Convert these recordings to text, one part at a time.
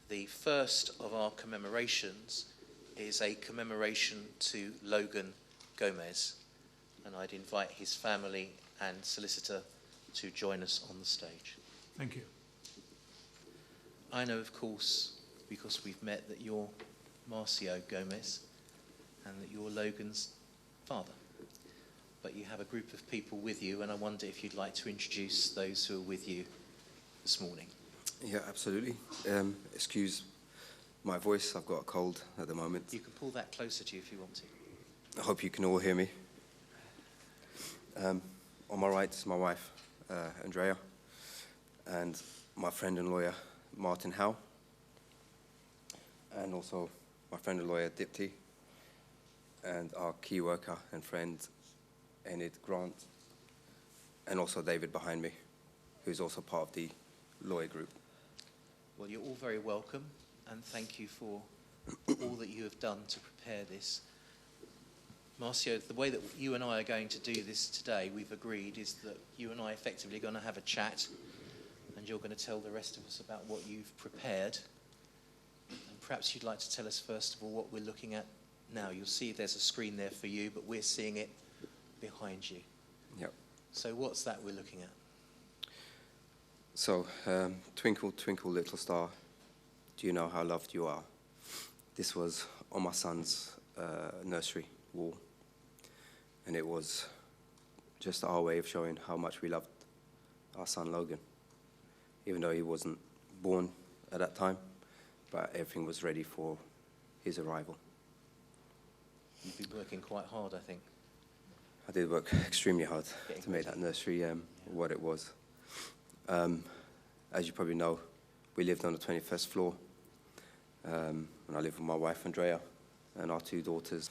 The first of our commemorations is a commemoration to Logan Gomes, and I'd invite his family and solicitor to join us on the stage. Thank you. I know, of course, because we've met, that you're Marcio Gomes and that you're Logan's father. But you have a group of people with you, and I wonder if you'd like to introduce those who are with you this morning. Yeah, absolutely. Excuse my voice, I've got a cold at the moment. You can pull that closer to you if you want to. I hope you can all hear me. On my right is my wife, Andrea, and my friend and lawyer, Martin Howe, and also my friend and lawyer, Dipti, and our key worker and friend, Enid Grant, and also David behind me, who's also part of the lawyer group. Well, you're all very welcome, and thank you for all that you have done to prepare this. Marcio, the way that you and I are going to do this today, we've agreed, is that you and I effectively are going to have a chat, and you're going to tell the rest of us about what you've prepared. And perhaps you'd like to tell us, first of all, what we're looking at now. You'll see there's a screen there for you, but we're seeing it behind you. Yep. So what's that we're looking at? So, Twinkle, twinkle, little star, do you know how loved you are? This was on my son's nursery wall, and it was just our way of showing how much we loved our son Logan, even though he wasn't born at that time, but everything was ready for his arrival. You've been working quite hard, I think. I did work extremely hard to make that nursery what it was. As you probably know, we lived on the 21st floor, and I lived with my wife, Andrea, and our two daughters.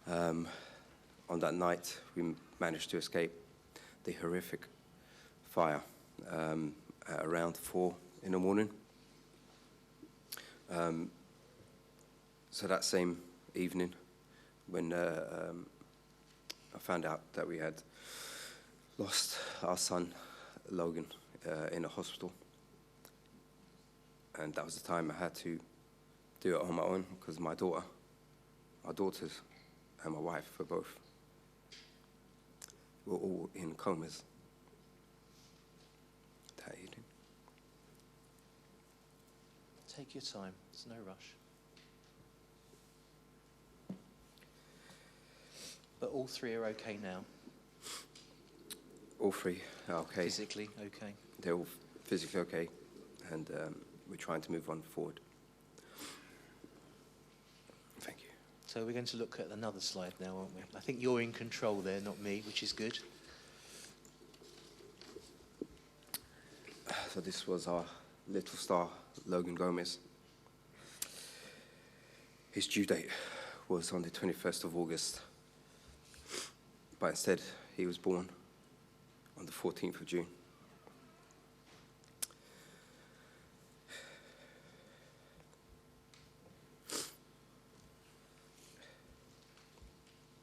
On that night, we managed to escape the horrific fire at around 4 in the morning. So that same evening, when I found out that we had lost our son, Logan, in a hospital. And that was the time I had to do it on my own, because my daughters, and my wife were all in comas that evening. Take your time, there's no rush. But all three are okay now? All three are okay. Physically okay? They're all physically okay, and we're trying to move on forward. Thank you. So we're going to look at another slide now, aren't we? I think you're in control there, not me, which is good. So this was our little star, Logan Gomes. His due date was on the 21st of August, but instead he was born on the 14th of June.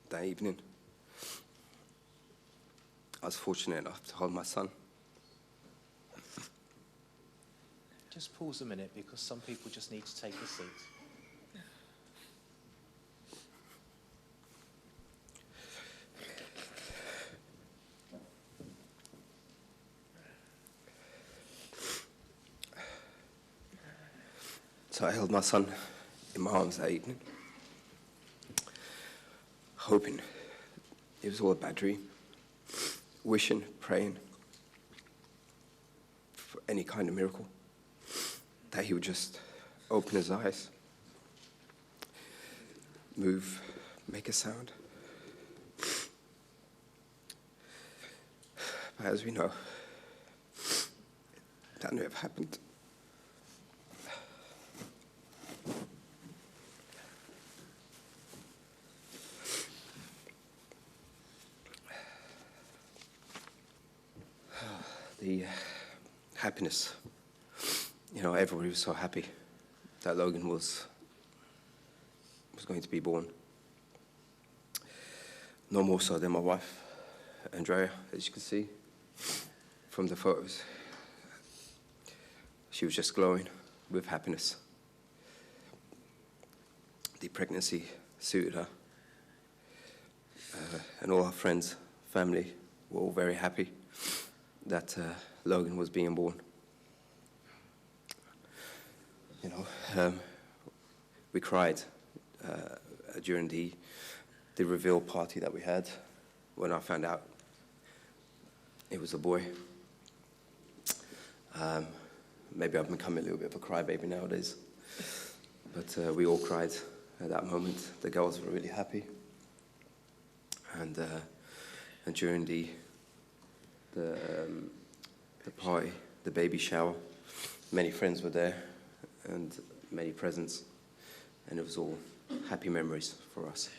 That evening, I was fortunate enough to hold my son. Just pause a minute, because some people just need to take a seat. So I held my son in my arms that evening, hoping it was all a bad dream, wishing, praying for any kind of miracle, that he would just open his eyes, move, make a sound. But as we know, that never happened. The happiness, everybody was so happy that Logan was going to be born. No more so than my wife, Andrea, as you can see from the photos. She was just glowing with happiness The pregnancy suited her. And all her friends, family, were all very happy that Logan was being born. You know, we cried during the reveal party that we had when I found out it was a boy. Maybe I've become a little bit of a crybaby nowadays, but we all cried at that moment. The girls were really happy, and during the party, the baby shower, many friends were there, and many presents, and it was all happy memories for us.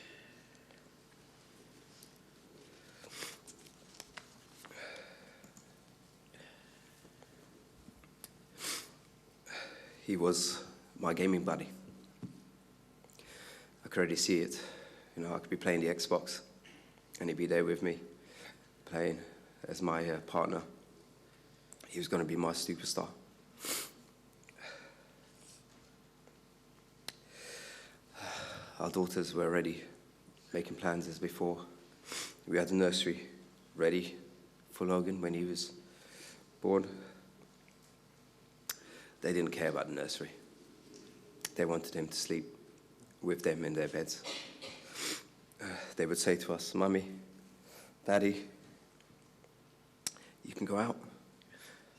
He was my gaming buddy. I could already see it. You know, I could be playing the Xbox, and he'd be there with me, playing as my partner. He was going to be my superstar. Our daughters were already making plans as before. We had the nursery ready for Logan when he was born. They didn't care about the nursery. They wanted him to sleep with them in their beds. They would say to us, "Mummy, Daddy, you can go out.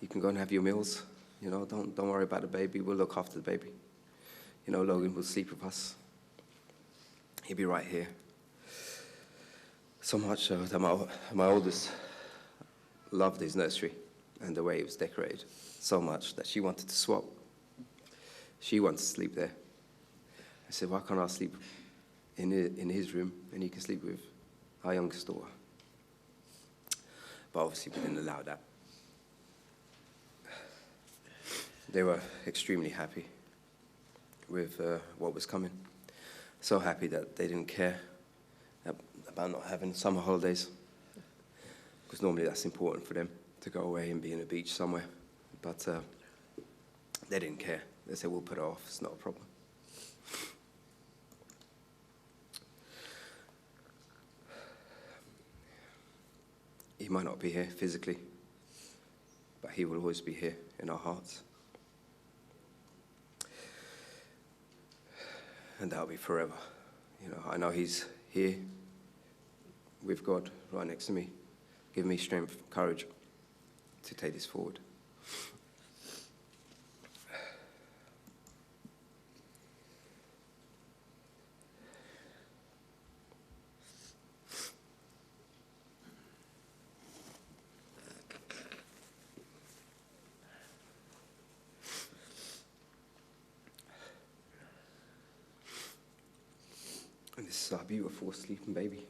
You can go and have your meals. You know, don't worry about the baby. We'll look after the baby. You know, Logan will sleep with us. He'll be right here." So much so that my oldest loved his nursery and the way it was decorated so much that she wanted to swap. She wanted to sleep there. I said, "Why can't I sleep in his room and he can sleep with our youngest daughter?" But obviously we didn't allow that. They were extremely happy with what was coming. So happy that they didn't care about not having summer holidays, because normally that's important for them, to go away and be on a beach somewhere. But they didn't care. They said, "We'll put it off, it's not a problem." He might not be here physically, but he will always be here in our hearts. And that'll be forever. You know, I know he's here with God right next to me, giving me strength, courage to take this forward. And this is our beautiful sleeping baby.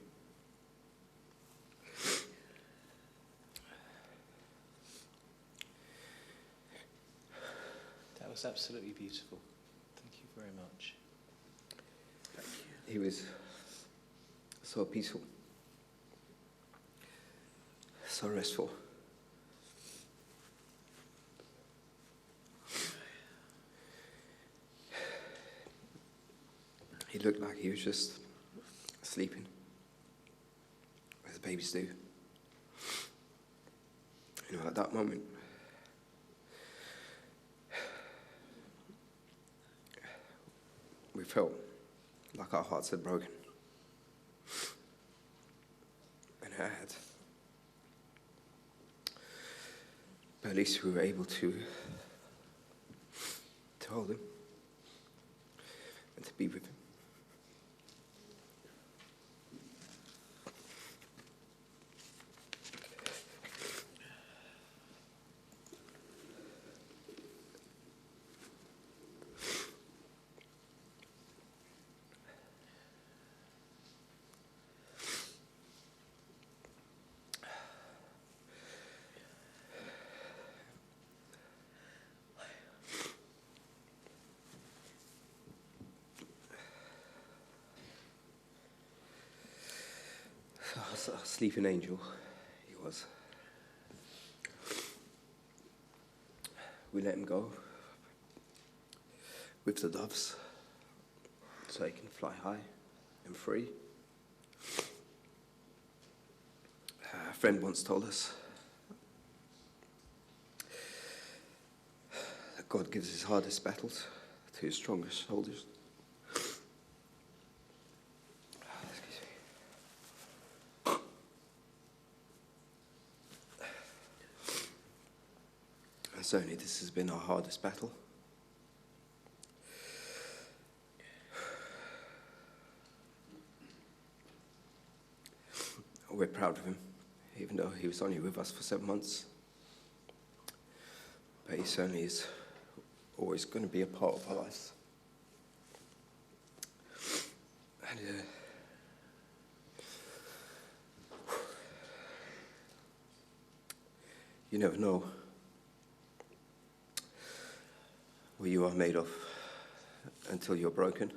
That was absolutely beautiful. Thank you very much. He was so peaceful, so restful. He looked like he was just sleeping, as babies do. You know, at that moment, we felt like our hearts had broken. And it had. But at least we were able to hold him and to be with him. A sleeping angel he was. We let him go with the doves so he can fly high and free. A friend once told us that God gives his hardest battles to his strongest soldiers. Excuse me. And certainly this has been our hardest battle. We're proud of him, even though he was only with us for 7 months. But he certainly is always going to be a part of our lives. And you never know what you are made of until you're broken.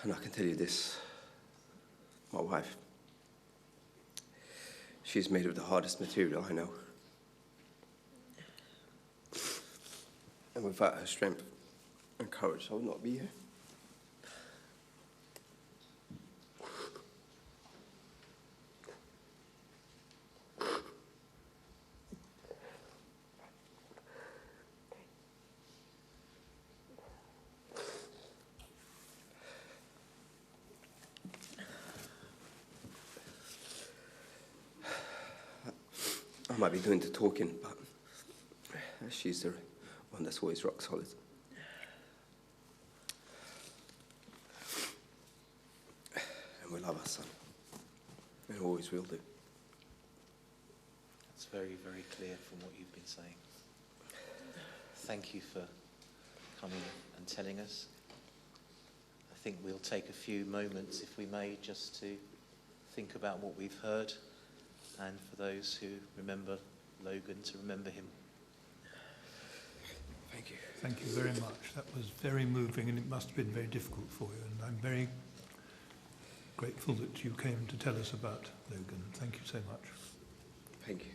And I can tell you this, my wife, she's made of the hardest material I know. And without her strength and courage, I would not be here. I might be doing the talking, but she's the one that's always rock solid. And we love our son. And always will do. It's very, very clear from what you've been saying. Thank you for coming and telling us. I think we'll take a few moments, if we may, just to think about what we've heard, and for those who remember Logan, to remember him. Thank you. Thank you very much. That was very moving, and it must have been very difficult for you, and I'm very grateful that you came to tell us about Logan. Thank you so much. Thank you.